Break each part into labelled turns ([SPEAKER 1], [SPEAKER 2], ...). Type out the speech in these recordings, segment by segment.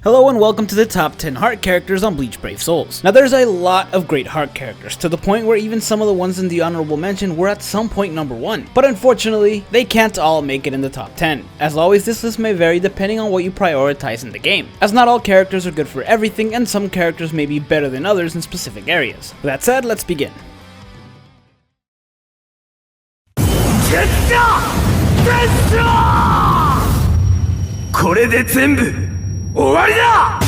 [SPEAKER 1] Hello and welcome to the top 10 heart characters on Bleach Brave Souls. Now there's a lot of great heart characters, to the point where even some of the ones in the honorable mention were at some point number 1. But unfortunately, they can't all make it in the top 10. As always, this list may vary depending on what you prioritize in the game, as not all characters are good for everything and some characters may be better than others in specific areas. With that said, let's begin.
[SPEAKER 2] これで全部終わりだ。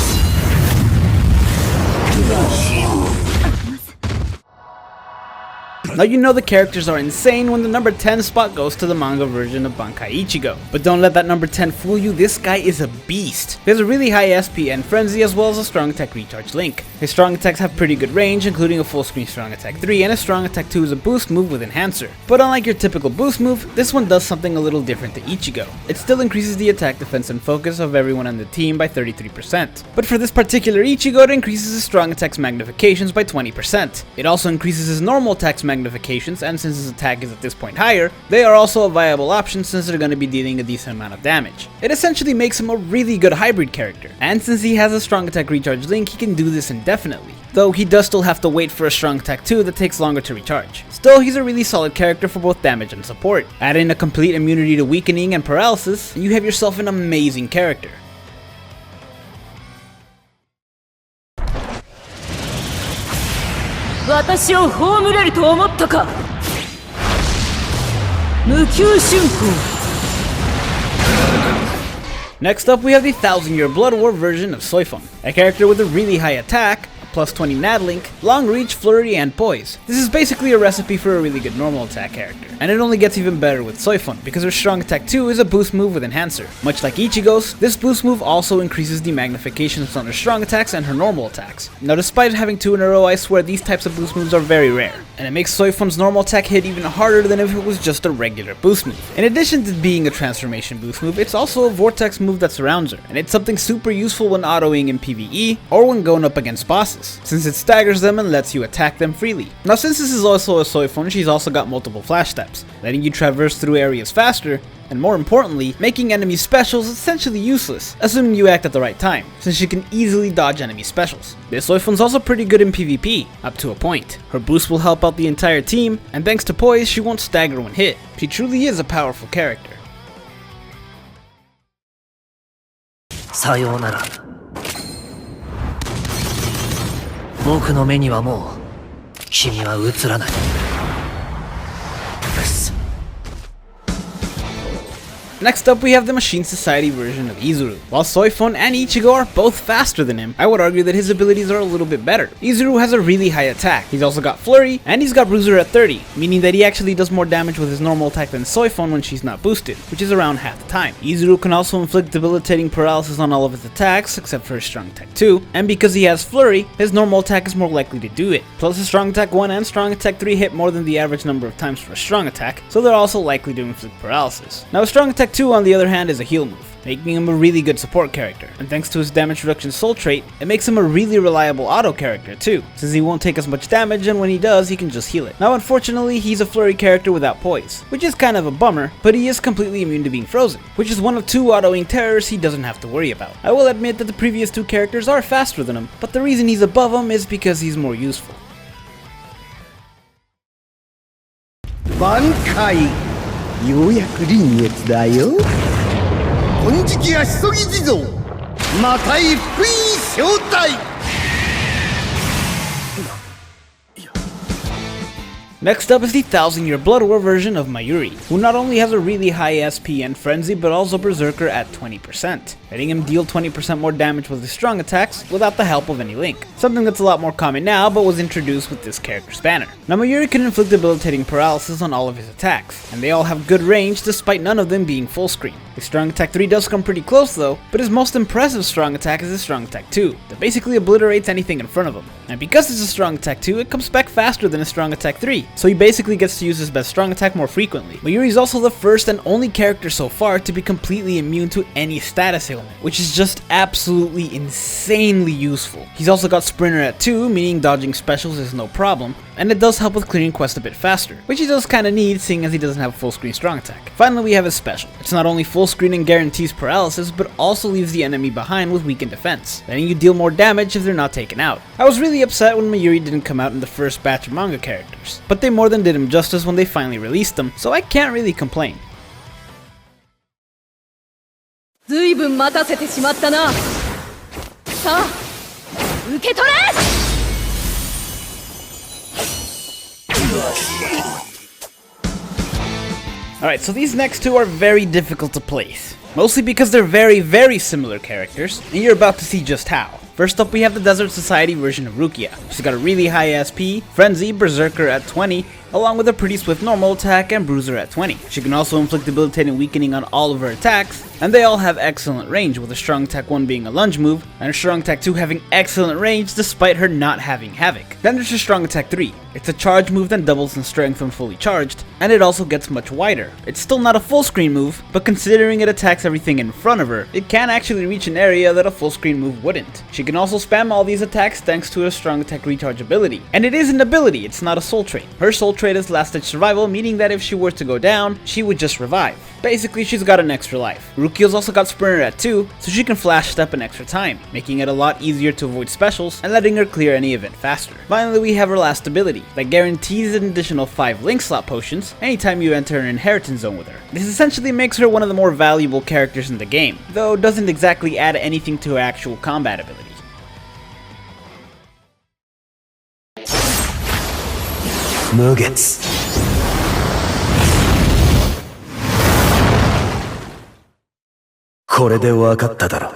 [SPEAKER 1] Now you know the characters are insane when the number 10 spot goes to the manga version of Bankai Ichigo. But don't let that number 10 fool you, this guy is a beast. He has a really high SP and frenzy as well as a strong attack recharge link. His strong attacks have pretty good range, including a full screen strong attack 3, and his strong attack 2 is a boost move with enhancer. But unlike your typical boost move, this one does something a little different to Ichigo. It still increases the attack, defense, and focus of everyone on the team by 33%. But for this particular Ichigo, it increases his strong attacks magnifications by 20%. It also increases his normal attacks magnifications, and since his attack is at this point higher, they are also a viable option since they're going to be dealing a decent amount of damage. It essentially makes him a really good hybrid character, and since he has a strong attack recharge link, he can do this indefinitely. Though he does still have to wait for a strong attack 2 that takes longer to recharge. Still, he's a really solid character for both damage and support. Add in a complete immunity to weakening and paralysis, and you have yourself an amazing character.
[SPEAKER 3] 私を葬れると思ったか。無給竣工。
[SPEAKER 1] Next up, we have the 1000-year Blood War version of Soi Fon, a character with a really high attack, a plus 20 Nad link, long reach, flurry, and poise. This is basically a recipe for a really good normal attack character, and it only gets even better with Soi Fon because her strong attack 2 is a boost move with enhancer. Much like Ichigo's, this boost move also increases the magnifications on her strong attacks and her normal attacks. Now despite having 2 in a row, I swear these types of boost moves are very rare, and it makes Soi Fon's normal attack hit even harder than if it was just a regular boost move. In addition to being a transformation boost move, it's also a vortex move that surrounds her, and it's something super useful when autoing in PvE or when going up against bosses, since it staggers them and lets you attack them freely. Now since this is also a Soi Fon, she's also got multiple flash steps, letting you traverse through areas faster, and more importantly, making enemy specials essentially useless, assuming you act at the right time, since she can easily dodge enemy specials. This Soi Fon's also pretty good in PvP, up to a point. Her boost will help out the entire team, and thanks to poise, she won't stagger when hit. She truly is a powerful character.
[SPEAKER 3] さようなら。僕の目にはもう君は映らない。
[SPEAKER 1] Next up, we have the Machine Society version of Izuru. While Soi Fon and Ichigo are both faster than him, I would argue that his abilities are a little bit better. Izuru has a really high attack, he's also got Flurry, and he's got Bruiser at 30, meaning that he actually does more damage with his normal attack than Soi Fon when she's not boosted, which is around half the time. Izuru can also inflict debilitating paralysis on all of his attacks, except for his strong attack 2, and because he has Flurry, his normal attack is more likely to do it. Plus his strong attack 1 and strong attack 3 hit more than the average number of times for a strong attack, so they're also likely to inflict paralysis. Now a strong attack 2 on the other hand is a heal move, making him a really good support character, and thanks to his damage reduction soul trait, it makes him a really reliable auto character too, since he won't take as much damage and when he does, he can just heal it. Now unfortunately, he's a flurry character without poise, which is kind of a bummer, but he is completely immune to being frozen, which is one of 2 autoing terrors he doesn't have to worry about. I will admit that the previous 2 characters are faster than him, but the reason he's above him is because he's more useful.
[SPEAKER 2] Bankai ようやく臨月だよ。金色やしそぎ地蔵また一福音招待。
[SPEAKER 1] Next up is the 1000-year Blood War version of Mayuri, who not only has a really high SP and frenzy, but also Berserker at 20%, letting him deal 20% more damage with his strong attacks without the help of any link. Something that's a lot more common now, but was introduced with this character's banner. Now Mayuri can inflict debilitating paralysis on all of his attacks, and they all have good range despite none of them being full screen. His strong attack 3 does come pretty close though, but his most impressive strong attack is his strong attack 2, that basically obliterates anything in front of him. And because it's a strong attack 2, it comes back faster than a strong attack 3, so he basically gets to use his best strong attack more frequently. Mayuri is also the first and only character so far to be completely immune to any status ailment, which is just absolutely insanely useful. He's also got Sprinter at 2, meaning dodging specials is no problem, and it does help with clearing quests a bit faster, which he does kinda need seeing as he doesn't have full screen strong attack. Finally we have his special. It's not only full screen and guarantees paralysis, but also leaves the enemy behind with weakened defense, letting you deal more damage if they're not taken out. I was really upset when Mayuri didn't come out in the first batch of manga characters, but they more than did him justice when they finally released them, so I can't really complain.
[SPEAKER 4] ずいぶん待たせてしまったな。さあ、受け取れ！
[SPEAKER 1] Alright, so these next two are very difficult to place. Mostly because they're very similar characters, and you're about to see just how. First up, we have the Desert Society version of Rukia. She's got a really high SP, Frenzy, Berserker at 20, along with a pretty swift normal attack and Bruiser at 20. She can also inflict debilitating weakening on all of her attacks, and they all have excellent range, with a strong attack 1 being a lunge move, and a strong attack 2 having excellent range despite her not having Havoc. Then there's her strong attack 3. It's a charge move that doubles in strength when fully charged, and it also gets much wider. It's still not a full screen move, but considering it attacks everything in front of her, it can actually reach an area that a full screen move wouldn't. She can also spam all these attacks thanks to her strong attack recharge ability. And it is an ability, it's not a soul trait. Her soul trait is last ditch survival, meaning that if she were to go down, she would just revive. Basically, she's got an extra life. Rukia's also got Sprinter at 2, so she can flash step an extra time, making it a lot easier to avoid specials and letting her clear any event faster. Finally, we have her last ability, that guarantees an additional 5 link slot potions anytime you enter an inheritance zone with her. This essentially makes her one of the more valuable characters in the game, though doesn't exactly add anything to her actual combat ability.
[SPEAKER 3] Mugetsu. これでわかっただろ。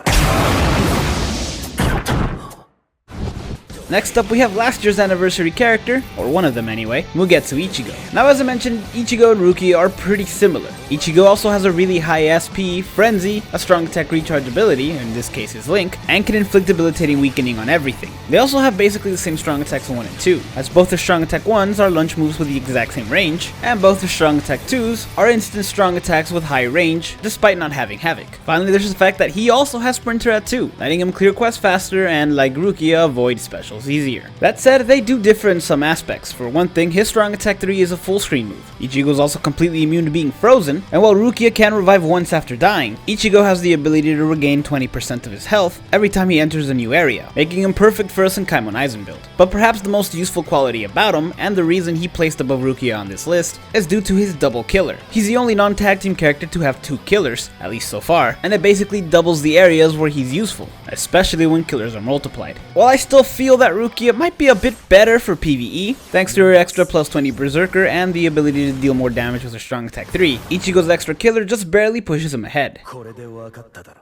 [SPEAKER 1] Next up, we have last year's anniversary character, or one of them anyway, Mugetsu Ichigo. Now, as I mentioned, Ichigo and Rukia are pretty similar. Ichigo also has a really high SP, Frenzy, a strong attack recharge ability, in this case his Link, and can inflict debilitating weakening on everything. They also have basically the same strong attacks 1 and 2, as both their strong attack 1s are lunge moves with the exact same range, and both their strong attack 2s are instant strong attacks with high range, despite not having Havoc. Finally, there's the fact that he also has Sprinter at 2, letting him clear quests faster and, like Rukia, avoid specials easier. That said, they do differ in some aspects. For one thing, his strong attack 3 is a full screen move. Ichigo is also completely immune to being frozen, and while Rukia can revive once after dying, Ichigo has the ability to regain 20% of his health every time he enters a new area, making him perfect for a Senkaimon Aizen build. But perhaps the most useful quality about him, and the reason he placed above Rukia on this list, is due to his double killer. He's the only non-tag team character to have 2 killers, at least so far, and it basically doubles the areas where he's useful, especially when killers are multiplied. While I still feel that Rukia might be a bit better for PvE, thanks to her extra plus 20 Berserker and the ability to deal more damage with her strong attack 3, Ichigo's extra killer just barely pushes him ahead.
[SPEAKER 3] これでわかっただろ。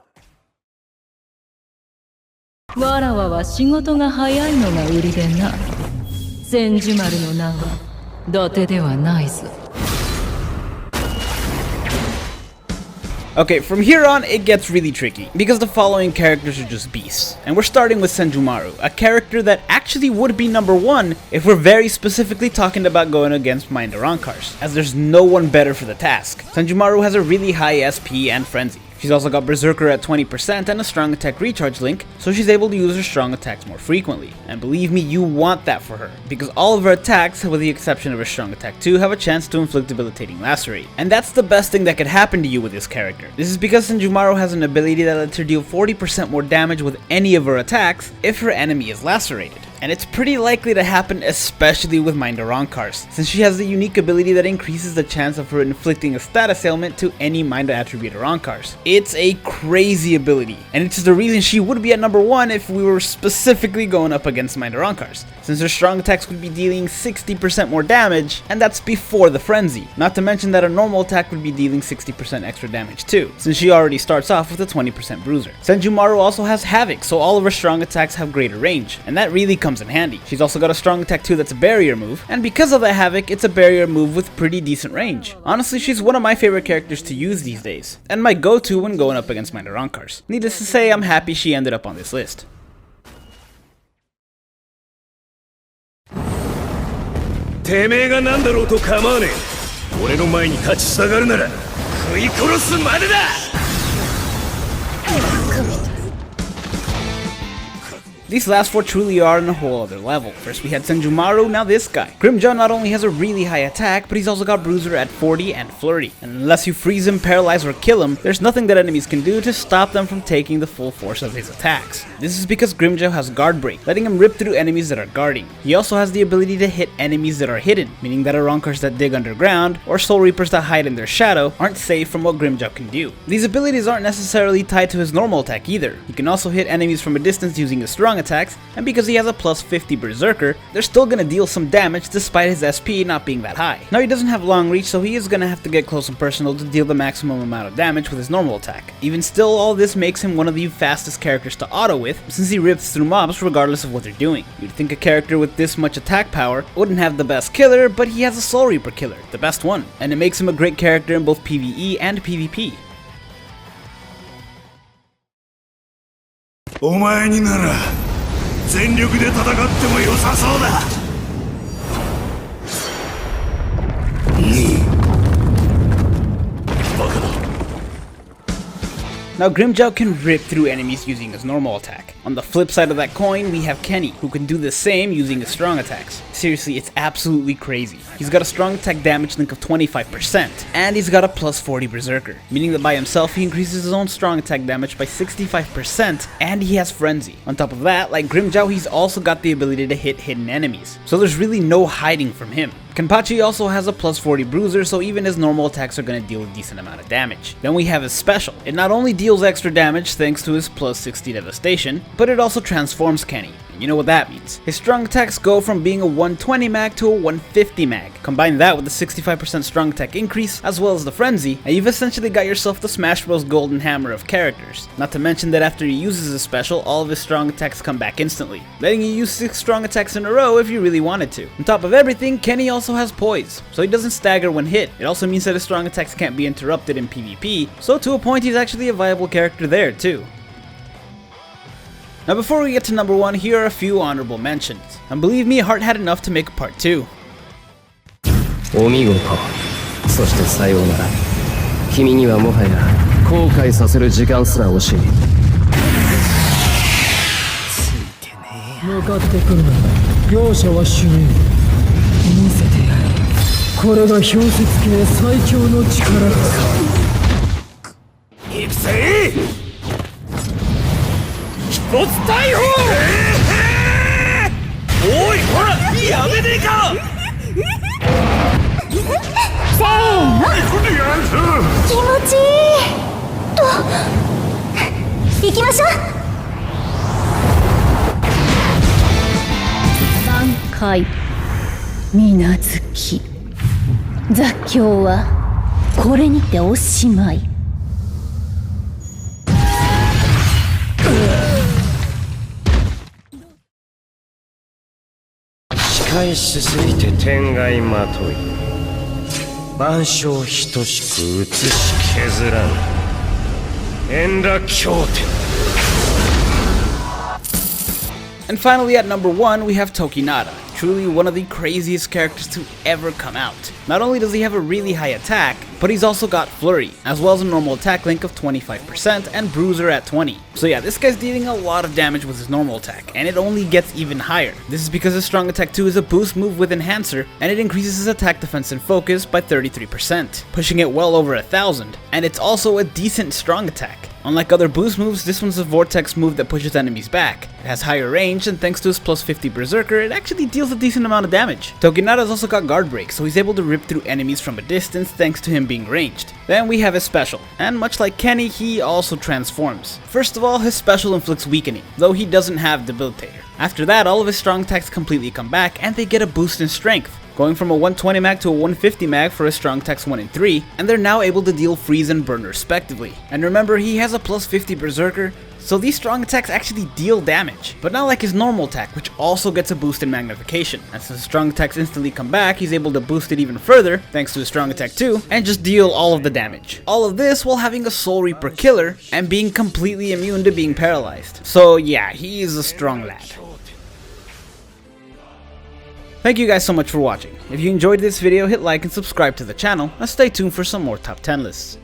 [SPEAKER 4] わらわは仕事が早いのが売りでな。千住丸の名は伊達ではないぞ。
[SPEAKER 1] Okay, from here on, it gets really tricky, because the following characters are just beasts. And we're starting with Senjumaru, a character that actually would be number 1 if we're very specifically talking about going against Mind Arankars, as there's no one better for the task. Senjumaru has a really high SP and Frenzy. She's also got Berserker at 20% and a strong attack recharge link, so she's able to use her strong attacks more frequently. And believe me, you want that for her, because all of her attacks, with the exception of her strong attack 2, have a chance to inflict debilitating lacerate. And that's the best thing that could happen to you with this character. This is because Senjumaru has an ability that lets her deal 40% more damage with any of her attacks if her enemy is lacerated. And it's pretty likely to happen, especially with Mind Arankars, since she has the unique ability that increases the chance of her inflicting a status ailment to any Mind attribute Arankars. It's a crazy ability, and it's the reason she would be at number 1 if we were specifically going up against Mind Arankars, since her strong attacks would be dealing 60% more damage, and that's before the Frenzy. Not to mention that a normal attack would be dealing 60% extra damage too, since she already starts off with a 20% bruiser. Senjumaru also has Havoc, so all of her strong attacks have greater range, and that really comes in handy. She's also got a strong attack 2 that's a barrier move, and because of the Havoc, it's a barrier move with pretty decent range. Honestly, she's one of my favorite characters to use these days, and my go-to when going up against Mind Arankars. Needless to say, I'm happy she ended up on this list.
[SPEAKER 5] てめえが何だろうと構わねえ。俺の前に立ち塞がるなら食い殺すまでだ。
[SPEAKER 1] These last 4 truly are on a whole other level. First we had Senjumaru, now this guy. Grimmjow not only has a really high attack, but he's also got Bruiser at 40 and Flurry. And unless you freeze him, paralyze, or kill him, there's nothing that enemies can do to stop them from taking the full force of his attacks. This is because Grimmjow has Guard Break, letting him rip through enemies that are guarding. He also has the ability to hit enemies that are hidden, meaning that Aronkars that dig underground, or Soul Reapers that hide in their shadow, aren't safe from what Grimmjow can do. These abilities aren't necessarily tied to his normal attack either. He can also hit enemies from a distance using his strong attacks, and because he has a plus 50 Berserker, they're still gonna deal some damage despite his SP not being that high. Now he doesn't have long reach, so he is gonna have to get close and personal to deal the maximum amount of damage with his normal attack. Even still, all this makes him one of the fastest characters to auto with, since he rips through mobs regardless of what they're doing. You'd think a character with this much attack power wouldn't have the best killer, but he has a Soul Reaper killer, the best one, and it makes him a great character in both PvE and PvP.
[SPEAKER 5] お前になら全力で戦っても良さそうだ。バカだ。
[SPEAKER 1] Now Grimmjow can rip through enemies using his normal attack. On the flip side of that coin, we have Kenny, who can do the same using his strong attacks. Seriously, it's absolutely crazy. He's got a strong attack damage link of 25%, and he's got a plus 40 Berserker, meaning that by himself he increases his own strong attack damage by 65%, and he has Frenzy. On top of that, like Grimmjow, he's also got the ability to hit hidden enemies, so there's really no hiding from him. Kenpachi also has a plus 40 Bruiser, so even his normal attacks are going to deal a decent amount of damage. Then we have his special. It not only deals extra damage thanks to his plus 60 Devastation, but it also transforms Kenny. And you know what that means. His strong attacks go from being a 120 mag to a 150 mag. Combine that with the 65% strong attack increase, as well as the Frenzy, and you've essentially got yourself the Smash Bros. Golden Hammer of characters. Not to mention that after he uses his special, all of his strong attacks come back instantly, letting you use 6 strong attacks in a row if you really wanted to. On top of everything, Kenny also has Poise, so he doesn't stagger when hit. It also means that his strong attacks can't be interrupted in PvP, so to a point he's actually a viable character there too. Now before we get to number 1, here are a few honorable mentions. And believe me, Heart had enough to make a part 2.
[SPEAKER 3] お見事。そしてさようなら。君にはもはや後悔させる時間すら惜しい。
[SPEAKER 6] 向かってくるな。容赦はしねえ。見せてやる。これが氷雪系最強の力か。
[SPEAKER 5] 行くぜ。一つ逮捕。おいほらやめねえか。
[SPEAKER 7] せーの気持ちいいと行きましょう。挽回水無月雑境はこれにておしまい。
[SPEAKER 8] 返しすぎて天外まとい万象等しく映し削らん遠羅経典。
[SPEAKER 1] And finally at number 1 we have Tokinada, truly one of the craziest characters to ever come out. Not only does he have a really high attack, but he's also got Flurry, as well as a normal attack link of 25% and Bruiser at 20. So yeah, this guy's dealing a lot of damage with his normal attack, and it only gets even higher. This is because his strong attack 2 is a boost move with Enhancer, and it increases his attack defense and focus by 33%, pushing it well over 1,000, and it's also a decent strong attack. Unlike other boost moves, this one's a vortex move that pushes enemies back. It has higher range, and thanks to his plus 50 Berserker, it actually deals a decent amount of damage. Tokinada's also got Guard Break, so he's able to rip through enemies from a distance thanks to him being ranged. Then we have his special, and much like Kenny, he also transforms. First of all, his special inflicts weakening, though he doesn't have Debilitator. After that, all of his strong attacks completely come back, and they get a boost in strength, going from a 120 mag to a 150 mag for his strong attacks 1 and 3, and they're now able to deal freeze and burn respectively. And remember, he has a plus 50 Berserker, so these strong attacks actually deal damage, but not like his normal attack, which also gets a boost in magnification. And since his strong attacks instantly come back, he's able to boost it even further, thanks to his strong attack 2, and just deal all of the damage. All of this while having a Soul Reaper killer, and being completely immune to being paralyzed. So yeah, he is a strong lad. Thank you guys so much for watching. If you enjoyed this video, hit like and subscribe to the channel, and stay tuned for some more top 10 lists.